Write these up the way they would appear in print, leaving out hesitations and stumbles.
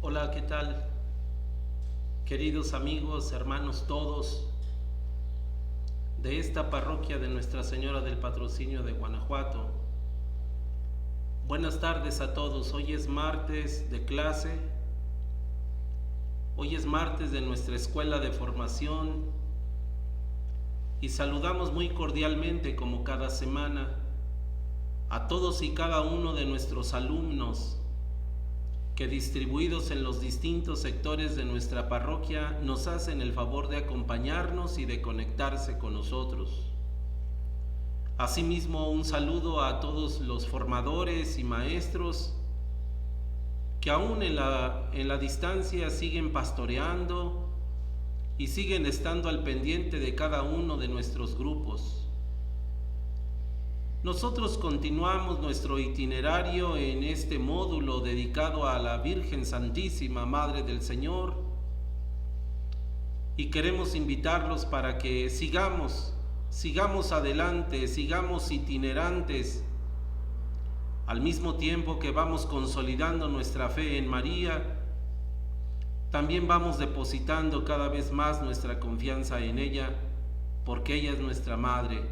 Hola, ¿qué tal? Queridos amigos, hermanos todos de esta parroquia de Nuestra Señora del Patrocinio de Guanajuato. Buenas tardes a todos. Hoy es martes de clase. Hoy es martes de nuestra escuela de formación y saludamos muy cordialmente, como cada semana, a todos y cada uno de nuestros alumnos que, distribuidos en los distintos sectores de nuestra parroquia, nos hacen el favor de acompañarnos y de conectarse con nosotros. Asimismo, un saludo a todos los formadores y maestros que aún en la distancia siguen pastoreando y siguen estando al pendiente de cada uno de nuestros grupos. Nosotros continuamos nuestro itinerario en este módulo dedicado a la Virgen Santísima, Madre del Señor, y queremos invitarlos para que sigamos adelante, sigamos itinerantes, al mismo tiempo que vamos consolidando nuestra fe en María. También vamos depositando cada vez más nuestra confianza en ella, porque ella es nuestra Madre,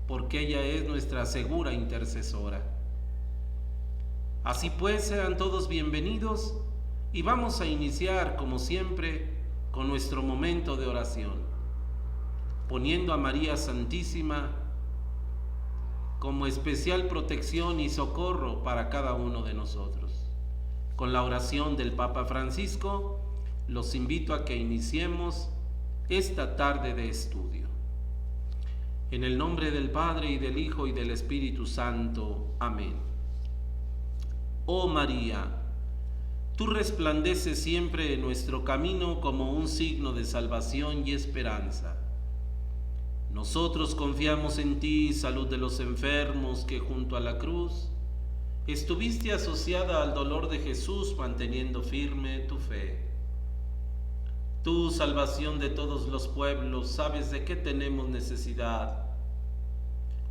porque ella es nuestra segura intercesora. Así pues, sean todos bienvenidos y vamos a iniciar, como siempre, con nuestro momento de oración, poniendo a María Santísima como especial protección y socorro para cada uno de nosotros. Con la oración del Papa Francisco, los invito a que iniciemos esta tarde de estudio. En el nombre del Padre, y del Hijo, y del Espíritu Santo. Amén. Oh María, tú resplandeces siempre en nuestro camino como un signo de salvación y esperanza. Nosotros confiamos en ti, salud de los enfermos, que junto a la cruz estuviste asociada al dolor de Jesús, manteniendo firme tu fe. Tú, salvación de todos los pueblos, sabes de qué tenemos necesidad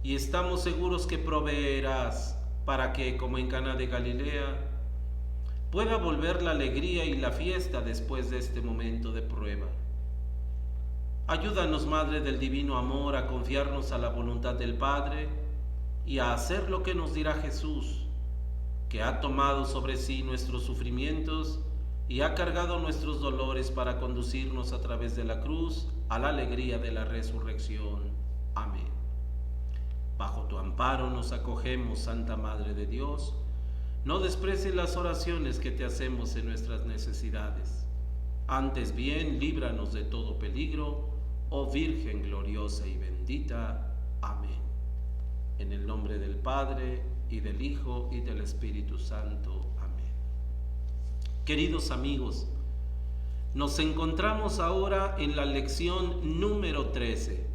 y estamos seguros que proveerás para que, como en Caná de Galilea, pueda volver la alegría y la fiesta después de este momento de prueba. Ayúdanos, Madre del Divino Amor, a confiarnos a la voluntad del Padre y a hacer lo que nos dirá Jesús, que ha tomado sobre sí nuestros sufrimientos y ha cargado nuestros dolores para conducirnos a través de la cruz a la alegría de la resurrección. Amén. Bajo tu amparo nos acogemos, Santa Madre de Dios. No desprecies las oraciones que te hacemos en nuestras necesidades. Antes bien, líbranos de todo peligro, oh Virgen gloriosa y bendita. Amén. En el nombre del Padre, y del Hijo, y del Espíritu Santo. Queridos amigos, nos encontramos ahora en la lección número 13.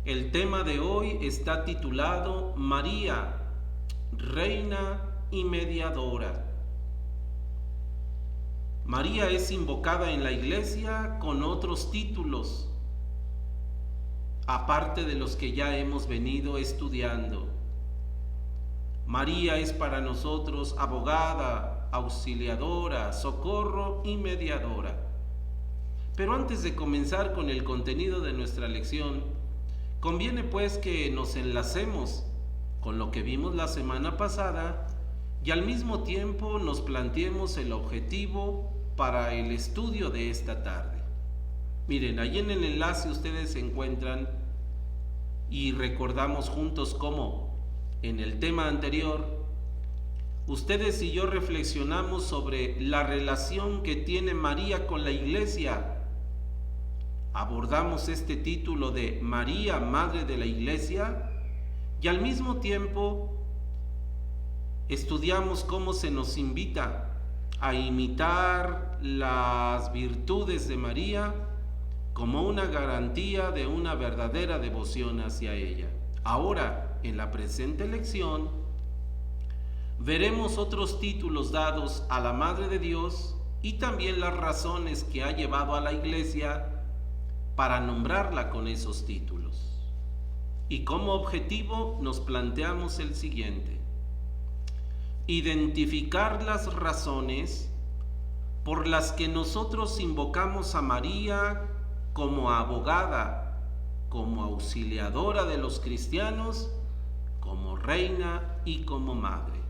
El tema de hoy está titulado María, Reina y Mediadora. María es invocada en la Iglesia con otros títulos, aparte de los que ya hemos venido estudiando. María es para nosotros abogada, auxiliadora, socorro y mediadora. Pero antes de comenzar con el contenido de nuestra lección, conviene pues que nos enlacemos con lo que vimos la semana pasada y al mismo tiempo nos planteemos el objetivo para el estudio de esta tarde. Miren, ahí en el enlace ustedes se encuentran y recordamos juntos cómo en el tema anterior, ustedes y yo reflexionamos sobre la relación que tiene María con la Iglesia. Abordamos este título de María, Madre de la Iglesia, y al mismo tiempo estudiamos cómo se nos invita a imitar las virtudes de María como una garantía de una verdadera devoción hacia ella. Ahora, en la presente lección, veremos otros títulos dados a la Madre de Dios y también las razones que ha llevado a la Iglesia para nombrarla con esos títulos. Y como objetivo nos planteamos el siguiente: identificar las razones por las que nosotros invocamos a María como abogada, como auxiliadora de los cristianos, como reina y como madre.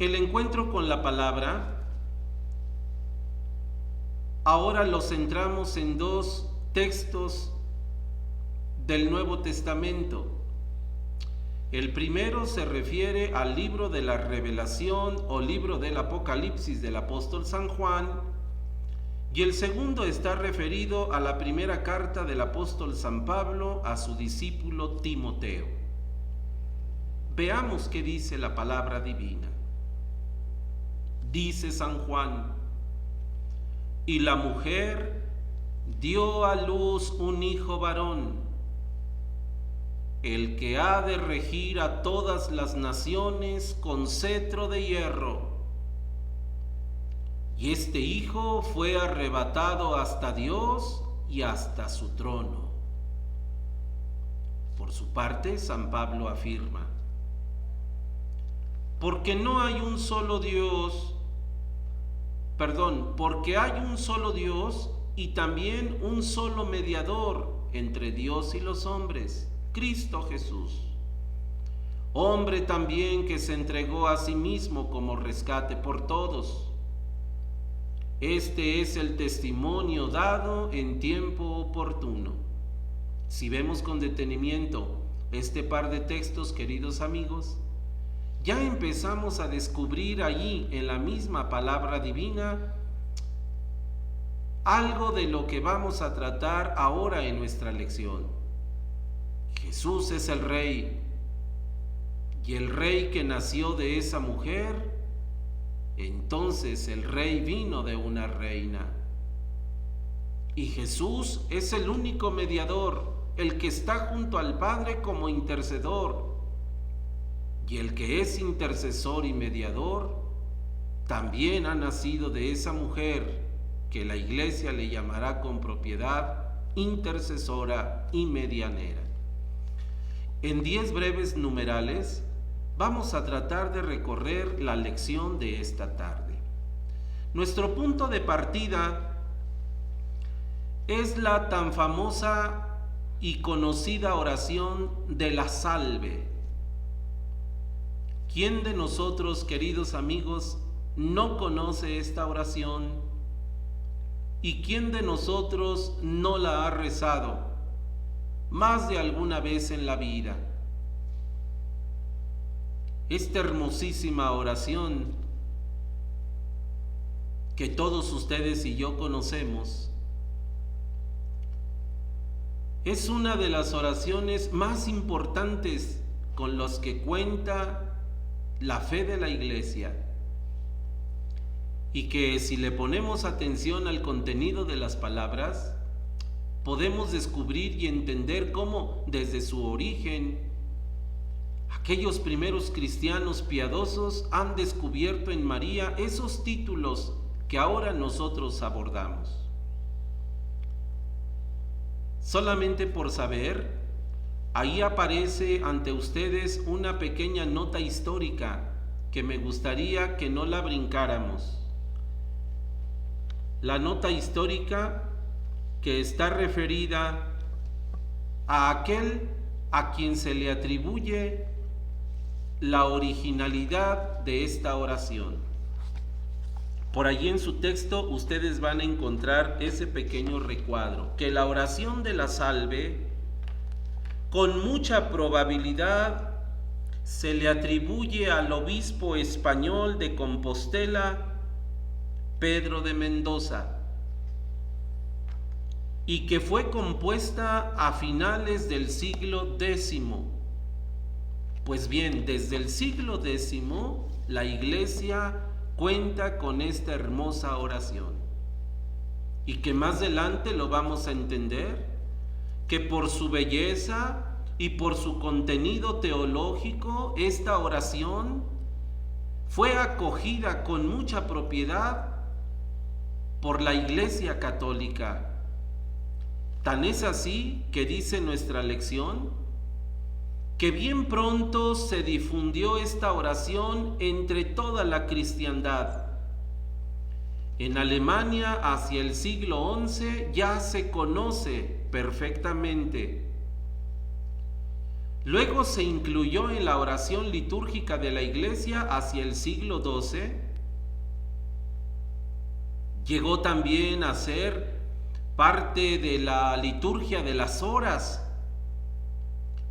El encuentro con la palabra, ahora lo centramos en dos textos del Nuevo Testamento. El primero se refiere al libro de la Revelación o libro del Apocalipsis del apóstol San Juan, y el segundo está referido a la primera carta del apóstol San Pablo a su discípulo Timoteo. Veamos qué dice la palabra divina. Dice San Juan: y la mujer dio a luz un hijo varón, el que ha de regir a todas las naciones con cetro de hierro. Y este hijo fue arrebatado hasta Dios y hasta su trono. Por su parte, San Pablo afirma: porque hay un solo Dios y también un solo mediador entre Dios y los hombres, Cristo Jesús, hombre también que se entregó a sí mismo como rescate por todos. Este es el testimonio dado en tiempo oportuno. Si vemos con detenimiento este par de textos, queridos amigos, ya empezamos a descubrir allí en la misma palabra divina algo de lo que vamos a tratar ahora en nuestra lección. Jesús es el Rey, y el Rey que nació de esa mujer, entonces el Rey vino de una reina. Y Jesús es el único mediador, el que está junto al Padre como intercedor. Y el que es intercesor y mediador, también ha nacido de esa mujer, que la Iglesia le llamará con propiedad intercesora y medianera. En 10 breves numerales vamos a tratar de recorrer la lección de esta tarde. Nuestro punto de partida es la tan famosa y conocida oración de la salve. ¿Quién de nosotros, queridos amigos, no conoce esta oración? ¿Y quién de nosotros no la ha rezado más de alguna vez en la vida? Esta hermosísima oración que todos ustedes y yo conocemos es una de las oraciones más importantes con las que cuenta la fe de la Iglesia, y que si le ponemos atención al contenido de las palabras, podemos descubrir y entender cómo desde su origen aquellos primeros cristianos piadosos han descubierto en María esos títulos que ahora nosotros abordamos. Solamente por saber, ahí aparece ante ustedes una pequeña nota histórica que me gustaría que no la brincáramos. La nota histórica que está referida a aquel a quien se le atribuye la originalidad de esta oración. Por allí en su texto ustedes van a encontrar ese pequeño recuadro, que la oración de la salve con mucha probabilidad se le atribuye al obispo español de Compostela, Pedro de Mendoza, y que fue compuesta a finales del siglo X. Pues bien, desde el siglo X la Iglesia cuenta con esta hermosa oración, y que más adelante lo vamos a entender, que por su belleza y por su contenido teológico, esta oración fue acogida con mucha propiedad por la Iglesia Católica. Tan es así que dice nuestra lección que bien pronto se difundió esta oración entre toda la cristiandad. En Alemania, hacia el siglo XI, ya se conoce perfectamente. Luego se incluyó en la oración litúrgica de la Iglesia hacia el siglo XII. Llegó también a ser parte de la liturgia de las horas.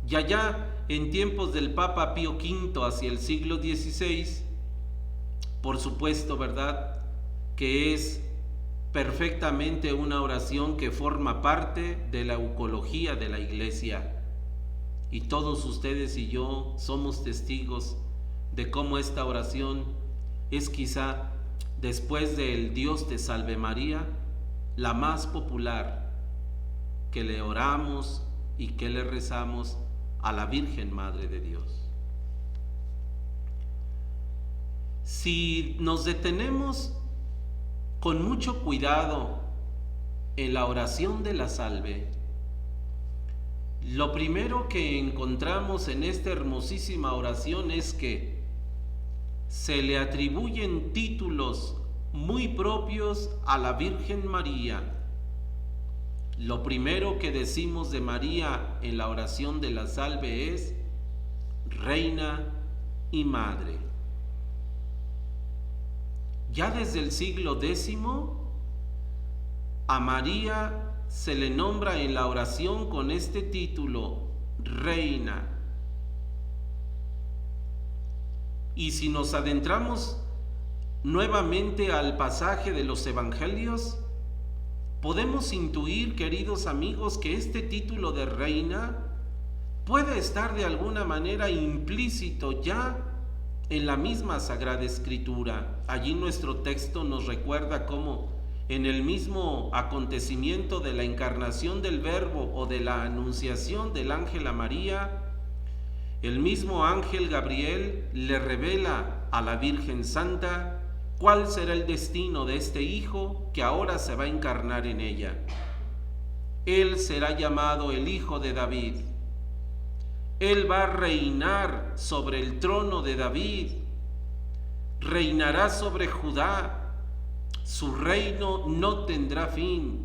Y allá en tiempos del Papa Pío V, hacia el siglo XVI, por supuesto, ¿verdad?, que es perfectamente una oración que forma parte de la eucología de la Iglesia. Y todos ustedes y yo somos testigos de cómo esta oración es quizá, después del Dios te salve María, la más popular que le oramos y que le rezamos a la Virgen Madre de Dios. Si nos detenemos con mucho cuidado en la oración de la salve, lo primero que encontramos en esta hermosísima oración es que se le atribuyen títulos muy propios a la Virgen María. Lo primero que decimos de María en la oración de la salve es Reina y Madre. Ya desde el siglo X, a María se le nombra en la oración con este título, Reina. Y si nos adentramos nuevamente al pasaje de los Evangelios, podemos intuir, queridos amigos, que este título de Reina puede estar de alguna manera implícito ya en la misma Sagrada Escritura. Allí nuestro texto nos recuerda cómo en el mismo acontecimiento de la encarnación del Verbo o de la anunciación del ángel a María, el mismo ángel Gabriel le revela a la Virgen Santa cuál será el destino de este hijo que ahora se va a encarnar en ella. Él será llamado el Hijo de David. Él va a reinar sobre el trono de David, reinará sobre Judá, su reino no tendrá fin.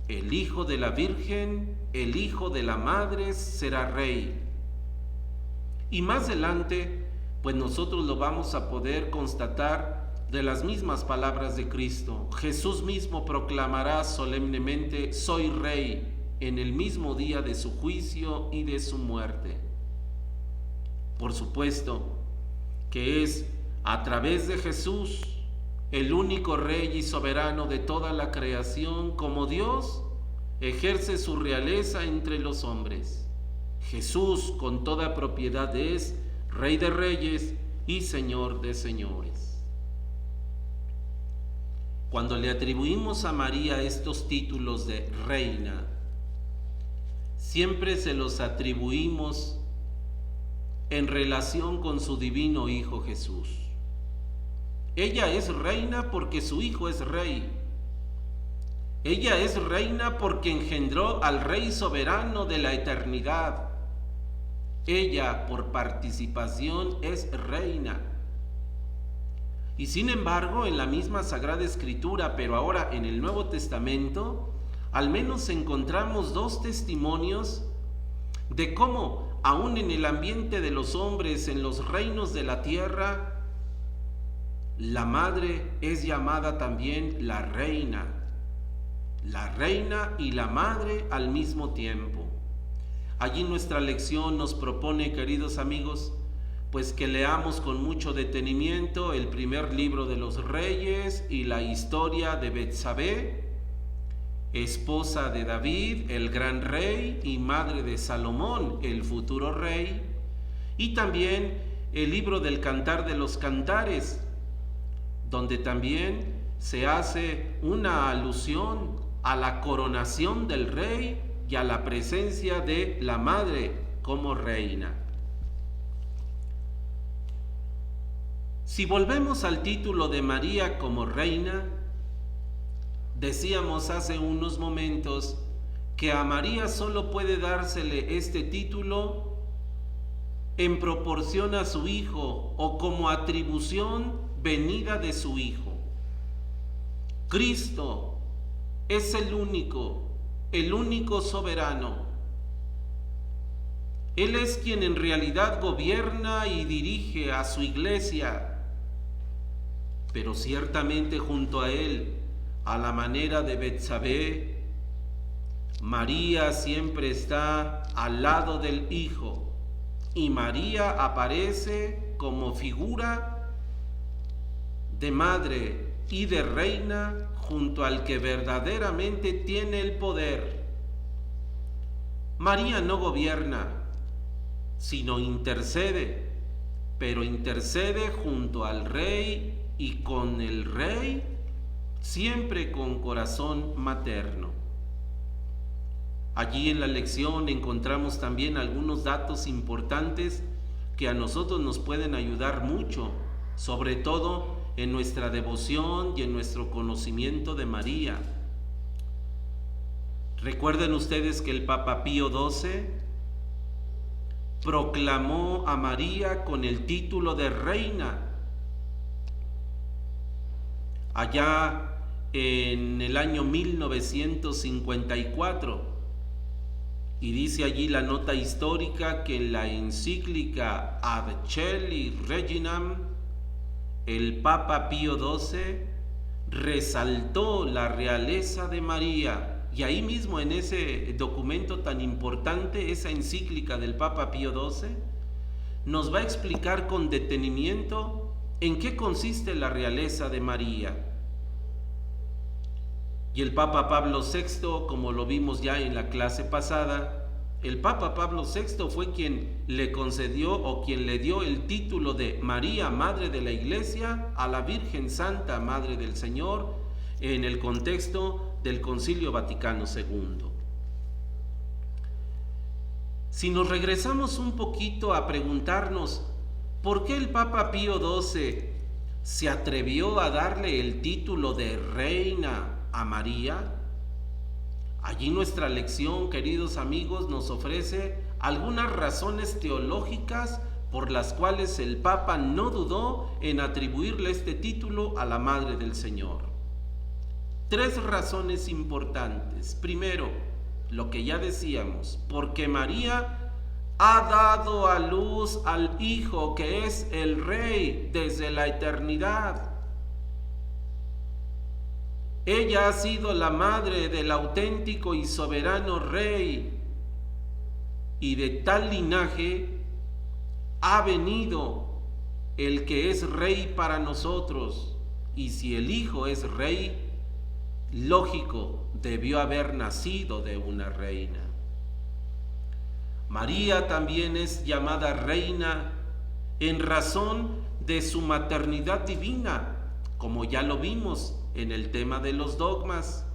El Hijo de la Virgen, el Hijo de la Madre será rey. Y más adelante, pues nosotros lo vamos a poder constatar de las mismas palabras de Cristo. Jesús mismo proclamará solemnemente, soy rey, en el mismo día de su juicio y de su muerte. Por supuesto que es a través de Jesús, el único rey y soberano de toda la creación, como Dios ejerce su realeza entre los hombres. Jesús con toda propiedad es Rey de reyes y Señor de señores. Cuando le atribuimos a María estos títulos de reina, siempre se los atribuimos en relación con su divino Hijo Jesús. Ella es reina porque su Hijo es rey. Ella es reina porque engendró al Rey soberano de la eternidad. Ella, por participación, es reina. Y sin embargo, en la misma Sagrada Escritura, pero ahora en el Nuevo Testamento, al menos encontramos dos testimonios de cómo, aún en el ambiente de los hombres, en los reinos de la tierra, la madre es llamada también la reina y la madre al mismo tiempo. Allí nuestra lección nos propone, queridos amigos, pues que leamos con mucho detenimiento el primer libro de los Reyes y la historia de Betsabé, esposa de David, el gran rey, y madre de Salomón, el futuro rey, y también el libro del Cantar de los Cantares, donde también se hace una alusión a la coronación del rey y a la presencia de la madre como reina. Si volvemos al título de María como reina, decíamos hace unos momentos que a María solo puede dársele este título en proporción a su Hijo o como atribución venida de su Hijo. Cristo es el único soberano. Él es quien en realidad gobierna y dirige a su iglesia, pero ciertamente junto a él, a la manera de Betsabé, María siempre está al lado del Hijo, y María aparece como figura de madre y de reina junto al que verdaderamente tiene el poder. María no gobierna, sino intercede, pero intercede junto al Rey y con el Rey, siempre con corazón materno. Allí en la lección encontramos también algunos datos importantes que a nosotros nos pueden ayudar mucho, sobre todo en nuestra devoción y en nuestro conocimiento de María. Recuerden ustedes que el Papa Pío XII proclamó a María con el título de reina allá en el año 1954, y dice allí la nota histórica que en la encíclica Ad Caeli Reginam el Papa Pío XII resaltó la realeza de María. Y ahí mismo en ese documento tan importante, esa encíclica del Papa Pío XII, nos va a explicar con detenimiento en qué consiste la realeza de María. Y el Papa Pablo VI, como lo vimos ya en la clase pasada, el Papa Pablo VI fue quien le concedió o quien le dio el título de María, Madre de la Iglesia, a la Virgen Santa, Madre del Señor, en el contexto del Concilio Vaticano II. Si nos regresamos un poquito a preguntarnos por qué el Papa Pío XII se atrevió a darle el título de reina a María, allí nuestra lección, queridos amigos, nos ofrece algunas razones teológicas por las cuales el Papa no dudó en atribuirle este título a la Madre del Señor. 3 razones importantes. Primero, lo que ya decíamos, porque María ha dado a luz al Hijo que es el Rey desde la eternidad. Ella ha sido la madre del auténtico y soberano Rey, y de tal linaje ha venido el que es Rey para nosotros. Y si el Hijo es Rey, lógico, debió haber nacido de una reina. María también es llamada reina en razón de su maternidad divina, como ya lo vimos en el tema de los dogmas,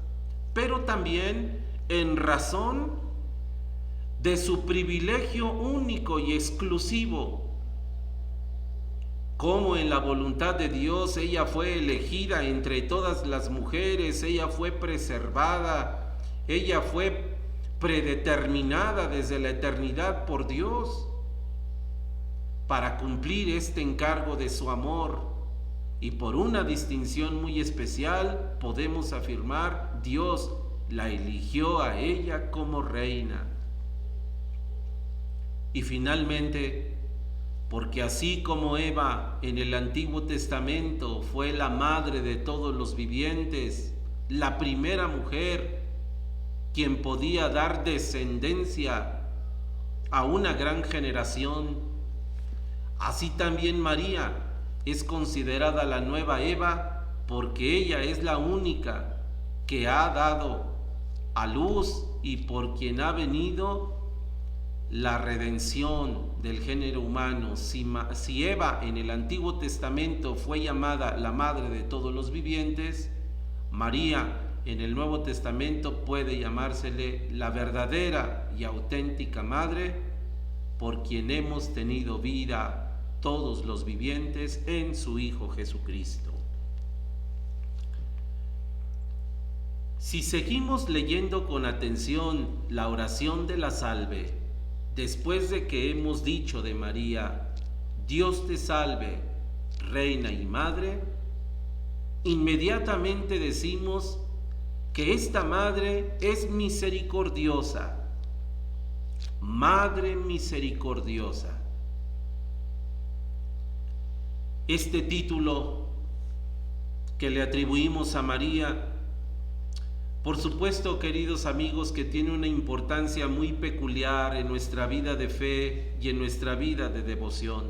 pero también en razón de su privilegio único y exclusivo. Como en la voluntad de Dios ella fue elegida entre todas las mujeres, ella fue preservada, ella fue predeterminada desde la eternidad por Dios para cumplir este encargo de su amor. Y por una distinción muy especial podemos afirmar, Dios la eligió a ella como reina. Y finalmente, porque así como Eva en el Antiguo Testamento fue la madre de todos los vivientes, la primera mujer quien podía dar descendencia a una gran generación, así también María es considerada la nueva Eva porque ella es la única que ha dado a luz y por quien ha venido la redención del género humano. Si Eva en el Antiguo Testamento fue llamada la madre de todos los vivientes, María en el Nuevo Testamento puede llamársele la verdadera y auténtica madre por quien hemos tenido vida todos los vivientes en su Hijo Jesucristo. Si seguimos leyendo con atención la oración de la salve, después de que hemos dicho de María, Dios te salve, Reina y Madre, inmediatamente decimos que esta Madre es misericordiosa, Madre misericordiosa. Este título que le atribuimos a María, por supuesto, queridos amigos, que tiene una importancia muy peculiar en nuestra vida de fe y en nuestra vida de devoción.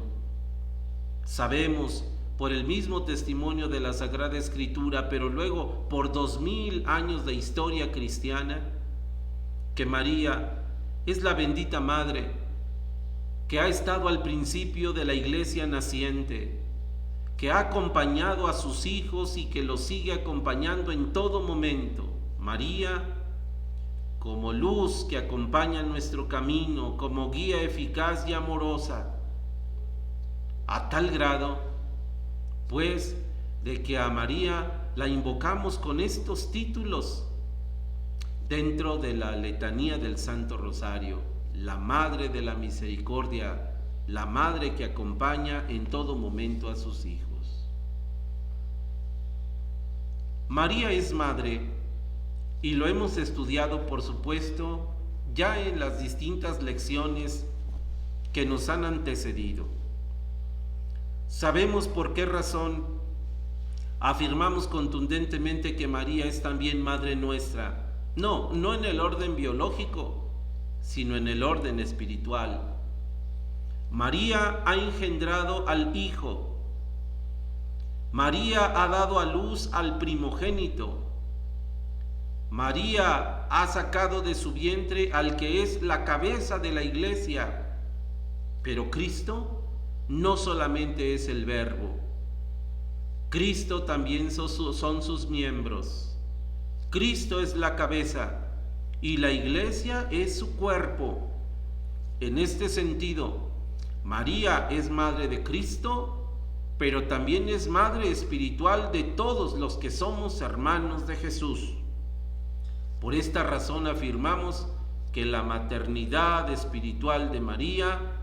Sabemos por el mismo testimonio de la Sagrada Escritura, pero luego por 2000 años de historia cristiana, que María es la bendita Madre que ha estado al principio de la Iglesia naciente, que ha acompañado a sus hijos y que los sigue acompañando en todo momento. María, como luz que acompaña nuestro camino, como guía eficaz y amorosa, a tal grado, pues, de que a María la invocamos con estos títulos dentro de la letanía del Santo Rosario: la Madre de la Misericordia, la Madre que acompaña en todo momento a sus hijos. María es Madre, y lo hemos estudiado, por supuesto, ya en las distintas lecciones que nos han antecedido. Sabemos por qué razón afirmamos contundentemente que María es también Madre nuestra. No en el orden biológico, sino en el orden espiritual. María ha engendrado al Hijo. María ha dado a luz al primogénito. María ha sacado de su vientre al que es la cabeza de la Iglesia. Pero Cristo no solamente es el Verbo, Cristo también son sus miembros. Cristo es la cabeza y la Iglesia es su cuerpo. En este sentido, María es madre de Cristo, pero también es madre espiritual de todos los que somos hermanos de Jesús. Por esta razón afirmamos que la maternidad espiritual de María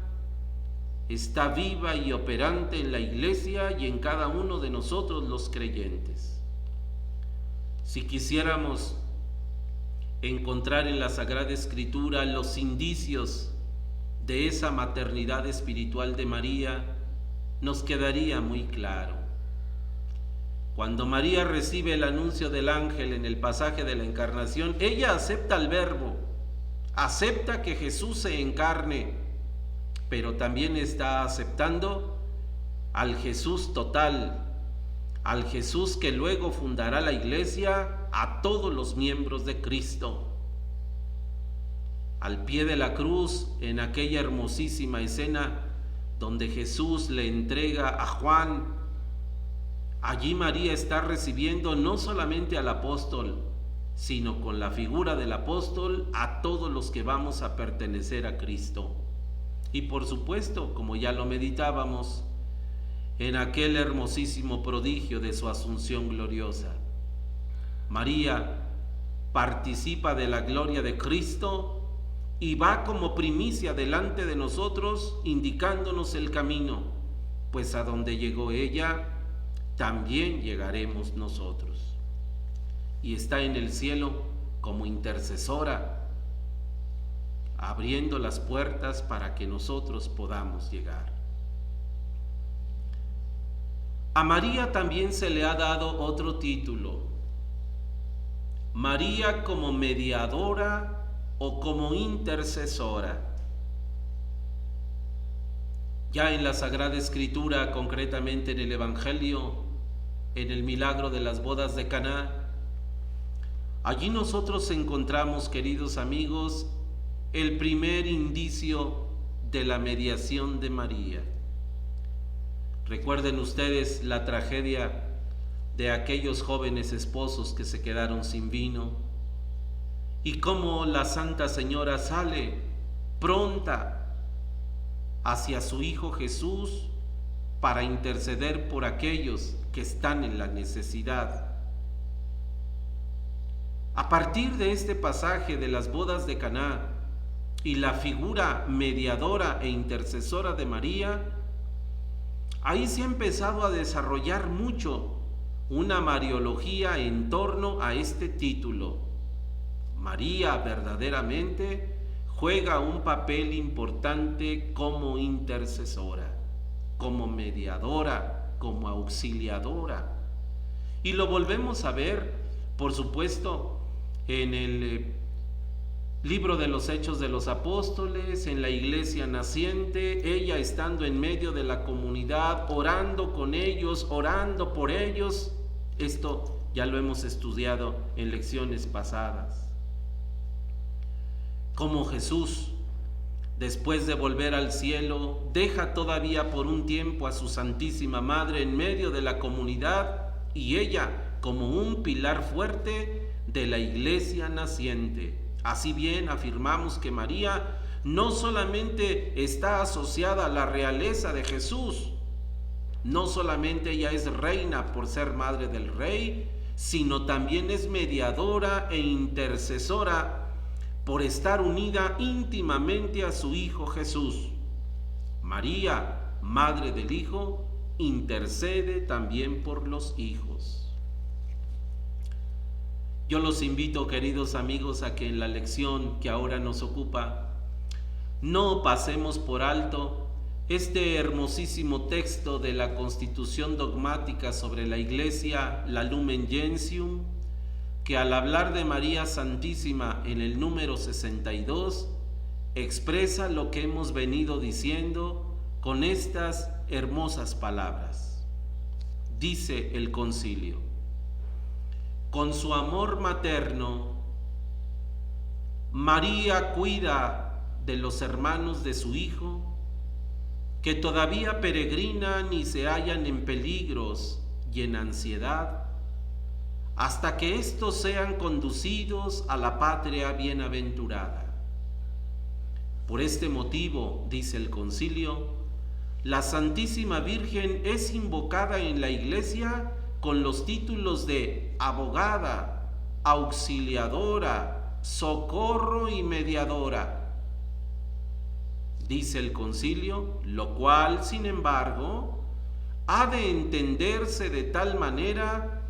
está viva y operante en la Iglesia y en cada uno de nosotros los creyentes. Si quisiéramos encontrar en la Sagrada Escritura los indicios de esa maternidad espiritual de María, nos quedaría muy claro. Cuando María recibe el anuncio del ángel en el pasaje de la Encarnación, ella acepta al Verbo, acepta que Jesús se encarne, pero también está aceptando al Jesús total, al Jesús que luego fundará la Iglesia a todos los miembros de Cristo. Al pie de la cruz, en aquella hermosísima escena donde Jesús le entrega a Juan, allí María está recibiendo no solamente al apóstol, sino con la figura del apóstol a todos los que vamos a pertenecer a Cristo. Y por supuesto, como ya lo meditábamos, en aquel hermosísimo prodigio de su asunción gloriosa, María participa de la gloria de Cristo y va como primicia delante de nosotros, indicándonos el camino, pues a donde llegó ella, también llegaremos nosotros. Y está en el cielo como intercesora, abriendo las puertas para que nosotros podamos llegar. A María también se le ha dado otro título: María como mediadora o como intercesora. Ya en la Sagrada Escritura, concretamente en el Evangelio, en el milagro de las bodas de Caná, allí nosotros encontramos, queridos amigos, el primer indicio de la mediación de María. Recuerden ustedes la tragedia de aquellos jóvenes esposos que se quedaron sin vino y cómo la Santa Señora sale pronta hacia su Hijo Jesús para interceder por aquellos que están en la necesidad. A partir de este pasaje de las bodas de Caná, y la figura mediadora e intercesora de María, ahí se ha empezado a desarrollar mucho una mariología en torno a este título. María verdaderamente juega un papel importante como intercesora, como mediadora, como auxiliadora. Y lo volvemos a ver, por supuesto, en el libro de los Hechos de los Apóstoles, en la iglesia naciente, ella estando en medio de la comunidad, orando con ellos, orando por ellos. Esto ya lo hemos estudiado en lecciones pasadas. Como Jesús, después de volver al cielo, deja todavía por un tiempo a su Santísima Madre en medio de la comunidad y ella como un pilar fuerte de la iglesia naciente. Así bien, afirmamos que María no solamente está asociada a la realeza de Jesús, no solamente ella es reina por ser madre del rey, sino también es mediadora e intercesora por estar unida íntimamente a su Hijo Jesús. María, madre del Hijo, intercede también por los hijos. Yo los invito, queridos amigos, a que en la lección que ahora nos ocupa, no pasemos por alto este hermosísimo texto de la Constitución Dogmática sobre la Iglesia, la Lumen Gentium, que al hablar de María Santísima en el número 62, expresa lo que hemos venido diciendo con estas hermosas palabras. Dice el concilio: con su amor materno, María cuida de los hermanos de su Hijo, que todavía peregrinan y se hallan en peligros y en ansiedad, hasta que éstos sean conducidos a la patria bienaventurada. Por este motivo, dice el concilio, la Santísima Virgen es invocada en la Iglesia con los títulos de abogada, auxiliadora, socorro y mediadora. Dice el concilio, lo cual, sin embargo, ha de entenderse de tal manera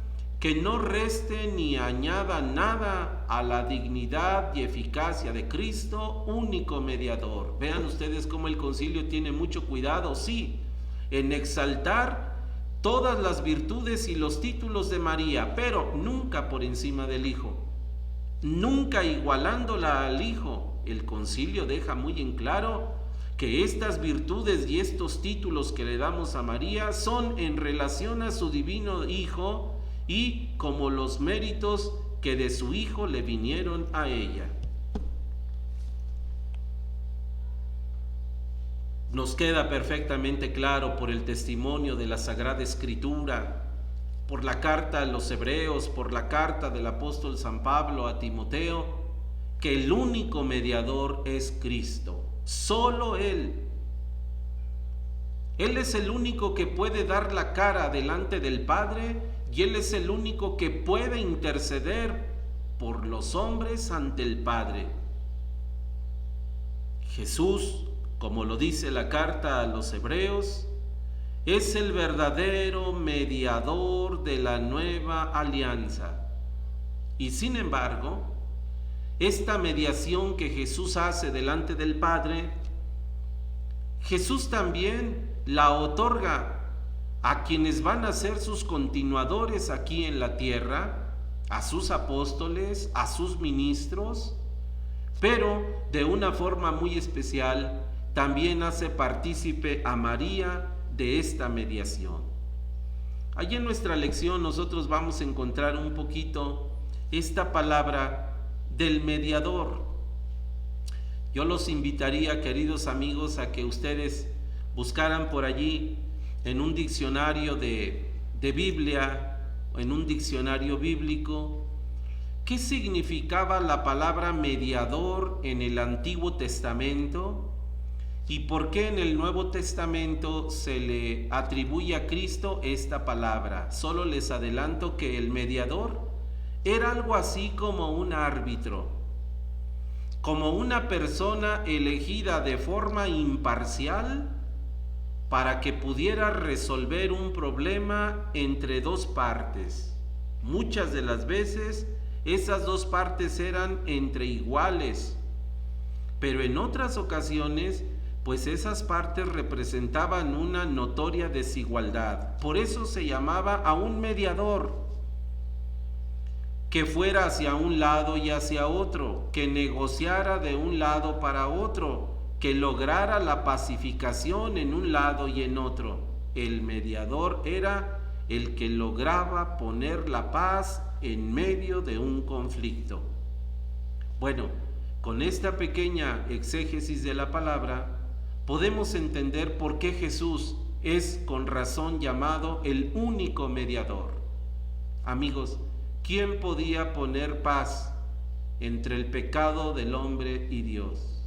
que no reste ni añada nada a la dignidad y eficacia de Cristo, único mediador. Vean ustedes cómo el concilio tiene mucho cuidado, sí, en exaltar todas las virtudes y los títulos de María, pero nunca por encima del Hijo, nunca igualándola al Hijo. El concilio deja muy en claro que estas virtudes y estos títulos que le damos a María son en relación a su divino Hijo y como los méritos que de su Hijo le vinieron a ella. Nos queda perfectamente claro por el testimonio de la Sagrada Escritura, por la carta a los Hebreos, por la carta del apóstol San Pablo a Timoteo, que el único mediador es Cristo, solo Él. Él es el único que puede dar la cara delante del Padre y Él es el único que puede interceder por los hombres ante el Padre. Jesús, como lo dice la carta a los Hebreos, es el verdadero mediador de la nueva alianza. Y sin embargo, esta mediación que Jesús hace delante del Padre, Jesús también la otorga a quienes van a ser sus continuadores aquí en la tierra, a sus apóstoles, a sus ministros, pero de una forma muy especial también hace partícipe a María de esta mediación. Allí en nuestra lección nosotros vamos a encontrar un poquito esta palabra del mediador. Yo los invitaría, queridos amigos, a que ustedes buscaran por allí en un diccionario de Biblia, en un diccionario bíblico, qué significaba la palabra mediador en el Antiguo Testamento y por qué en el Nuevo Testamento se le atribuye a Cristo esta palabra. Solo les adelanto que el mediador era algo así como un árbitro, como una persona elegida de forma imparcial para que pudiera resolver un problema entre dos partes. Muchas de las veces esas dos partes eran entre iguales, pero en otras ocasiones, pues esas partes representaban una notoria desigualdad. Por eso se llamaba a un mediador, que fuera hacia un lado y hacia otro, que negociara de un lado para otro, que lograra la pacificación en un lado y en otro. El mediador era el que lograba poner la paz en medio de un conflicto. Bueno, con esta pequeña exégesis de la palabra, podemos entender por qué Jesús es con razón llamado el único mediador. Amigos, ¿quién podía poner paz entre el pecado del hombre y Dios?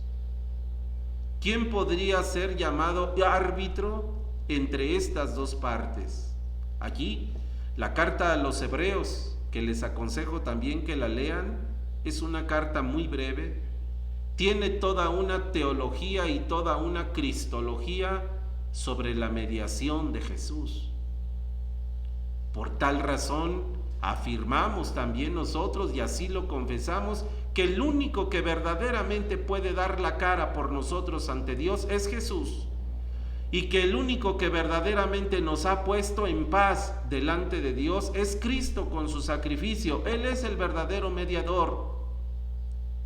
¿Quién podría ser llamado árbitro entre estas dos partes? Allí, la carta a los Hebreos, que les aconsejo también que la lean, es una carta muy breve, tiene toda una teología y toda una cristología sobre la mediación de Jesús. Por tal razón, afirmamos también nosotros, y así lo confesamos, que el único que verdaderamente puede dar la cara por nosotros ante Dios es Jesús, y que el único que verdaderamente nos ha puesto en paz delante de Dios es Cristo con su sacrificio. Él es el verdadero mediador.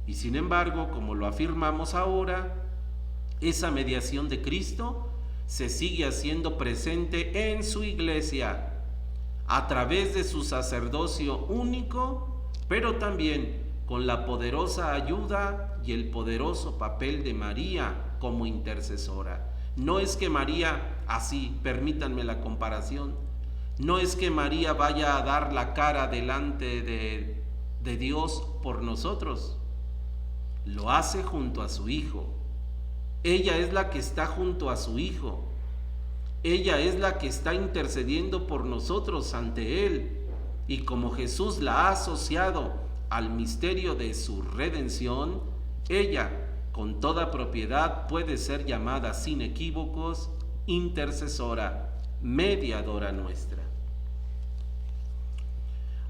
Y sin embargo, como lo afirmamos ahora, esa mediación de Cristo se sigue haciendo presente en su iglesia a través de su sacerdocio único, pero también con la poderosa ayuda y el poderoso papel de María como intercesora. No es que María, así, permítanme la comparación, no es que María vaya a dar la cara delante de Dios por nosotros, lo hace junto a su Hijo. Ella es la que está junto a su Hijo. Ella es la que está intercediendo por nosotros ante Él. Y como Jesús la ha asociado al misterio de su redención, ella, con toda propiedad, puede ser llamada sin equívocos intercesora, mediadora nuestra.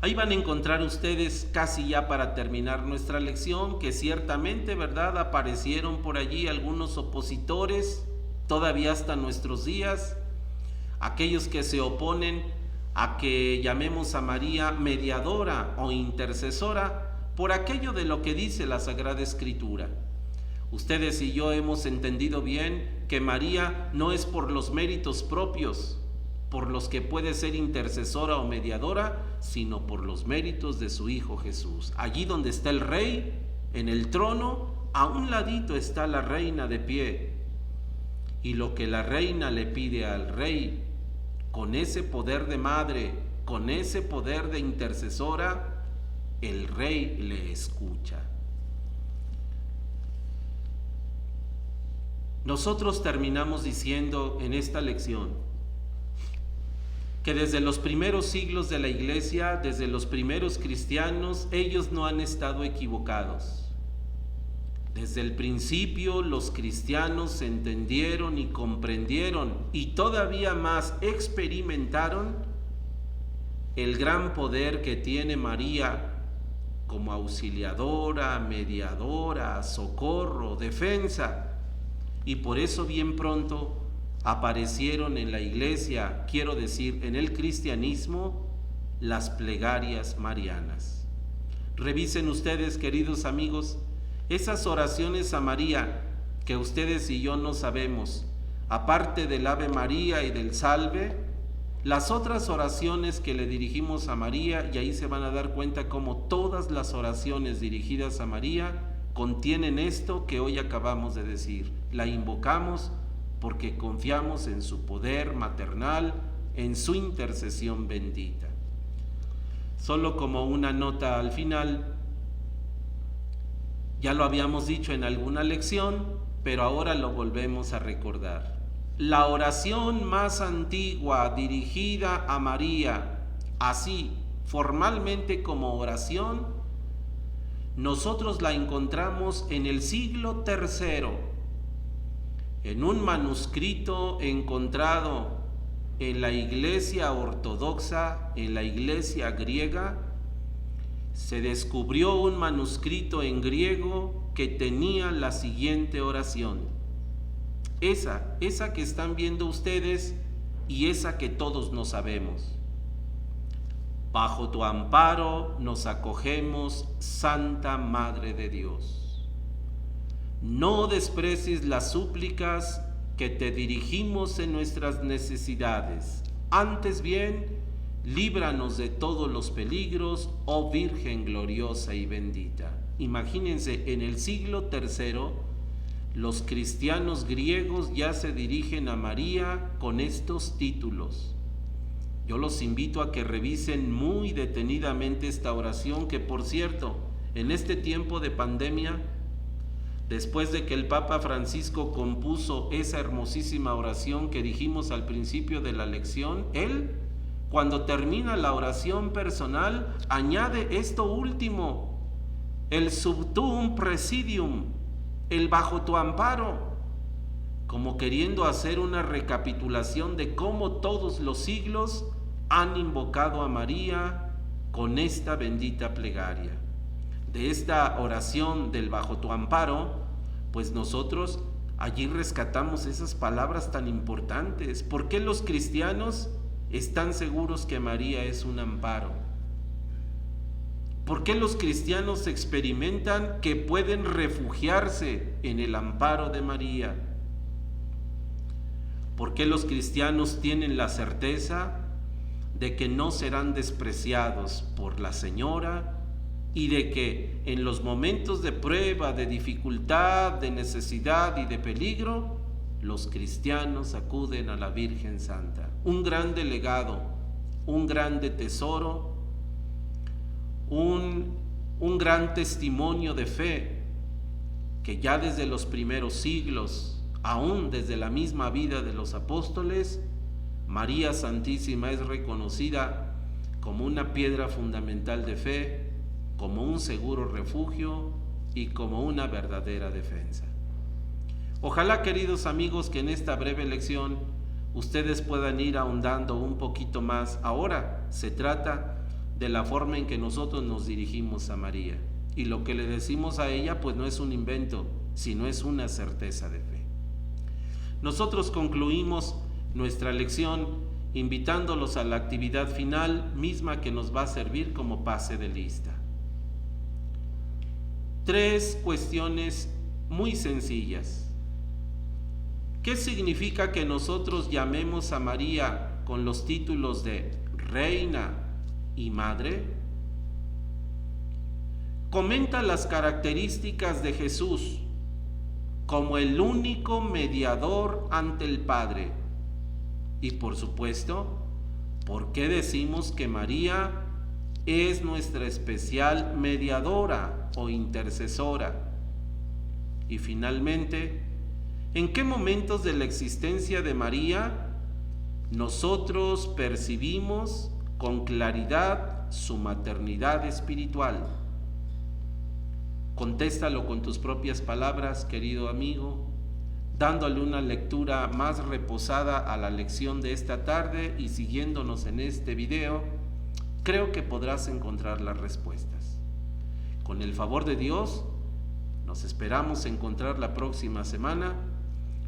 Ahí van a encontrar ustedes, casi ya para terminar nuestra lección, que ciertamente, ¿verdad?, aparecieron por allí algunos opositores, todavía hasta nuestros días, aquellos que se oponen a que llamemos a María mediadora o intercesora por aquello de lo que dice la Sagrada Escritura. Ustedes y yo hemos entendido bien que María no es por los méritos propios por los que puede ser intercesora o mediadora, sino por los méritos de su Hijo Jesús. Allí donde está el Rey, en el trono, a un ladito está la reina de pie. Y lo que la reina le pide al Rey, con ese poder de madre, con ese poder de intercesora, el Rey le escucha. Nosotros terminamos diciendo en esta lección que desde los primeros siglos de la Iglesia, desde los primeros cristianos, ellos no han estado equivocados. Desde el principio los cristianos entendieron y comprendieron y todavía más experimentaron el gran poder que tiene María como auxiliadora, mediadora, socorro, defensa. Y por eso bien pronto aparecieron en la iglesia, quiero decir, en el cristianismo, las plegarias marianas. Revisen ustedes, queridos amigos, esas oraciones a María que ustedes y yo no sabemos, aparte del Ave María y del Salve, las otras oraciones que le dirigimos a María, y ahí se van a dar cuenta cómo todas las oraciones dirigidas a María contienen esto que hoy acabamos de decir. La invocamos porque confiamos en su poder maternal, en su intercesión bendita. Solo como una nota al final, ya lo habíamos dicho en alguna lección, pero ahora lo volvemos a recordar. La oración más antigua dirigida a María, así formalmente como oración, nosotros la encontramos en el siglo III, en un manuscrito encontrado en la iglesia ortodoxa, en la iglesia griega. Se descubrió un manuscrito en griego que tenía la siguiente oración. Esa que están viendo ustedes y esa que todos no sabemos. Bajo tu amparo nos acogemos, Santa Madre de Dios. No desprecies las súplicas que te dirigimos en nuestras necesidades. Antes bien, líbranos de todos los peligros, oh Virgen gloriosa y bendita. Imagínense, en el siglo III, los cristianos griegos ya se dirigen a María con estos títulos. Yo los invito a que revisen muy detenidamente esta oración, que por cierto, en este tiempo de pandemia, después de que el Papa Francisco compuso esa hermosísima oración que dijimos al principio de la lección, él, cuando termina la oración personal, añade esto último, el sub tuum presidium, el bajo tu amparo, como queriendo hacer una recapitulación de cómo todos los siglos han invocado a María con esta bendita plegaria. De esta oración del bajo tu amparo, pues nosotros allí rescatamos esas palabras tan importantes. ¿Por qué los cristianos están seguros que María es un amparo? ¿Por qué los cristianos experimentan que pueden refugiarse en el amparo de María? ¿Por qué los cristianos tienen la certeza de que no serán despreciados por la Señora y de que en los momentos de prueba, de dificultad, de necesidad y de peligro, los cristianos acuden a la Virgen Santa? Un grande legado, un grande tesoro, un gran testimonio de fe que ya desde los primeros siglos, aún desde la misma vida de los apóstoles, María Santísima es reconocida como una piedra fundamental de fe, como un seguro refugio y como una verdadera defensa. Ojalá, queridos amigos, que en esta breve lección ustedes puedan ir ahondando un poquito más. Ahora se trata de la forma en que nosotros nos dirigimos a María, y lo que le decimos a ella pues no es un invento, sino es una certeza de fe. Nosotros concluimos nuestra lección invitándolos a la actividad final misma, que nos va a servir como pase de lista. 3 cuestiones muy sencillas. ¿Qué significa que nosotros llamemos a María con los títulos de Reina y Madre? Comenta las características de Jesús como el único mediador ante el Padre. Y por supuesto, ¿por qué decimos que María es nuestra especial mediadora o intercesora? Y finalmente, ¿en qué momentos de la existencia de María nosotros percibimos con claridad su maternidad espiritual? Contéstalo con tus propias palabras, querido amigo, dándole una lectura más reposada a la lección de esta tarde y siguiéndonos en este video. Creo que podrás encontrar las respuestas. Con el favor de Dios, nos esperamos encontrar la próxima semana,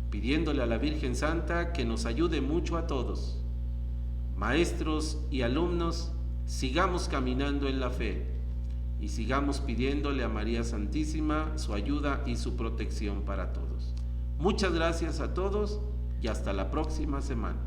pidiéndole a la Virgen Santa que nos ayude mucho a todos. Maestros y alumnos, sigamos caminando en la fe y sigamos pidiéndole a María Santísima su ayuda y su protección para todos. Muchas gracias a todos y hasta la próxima semana.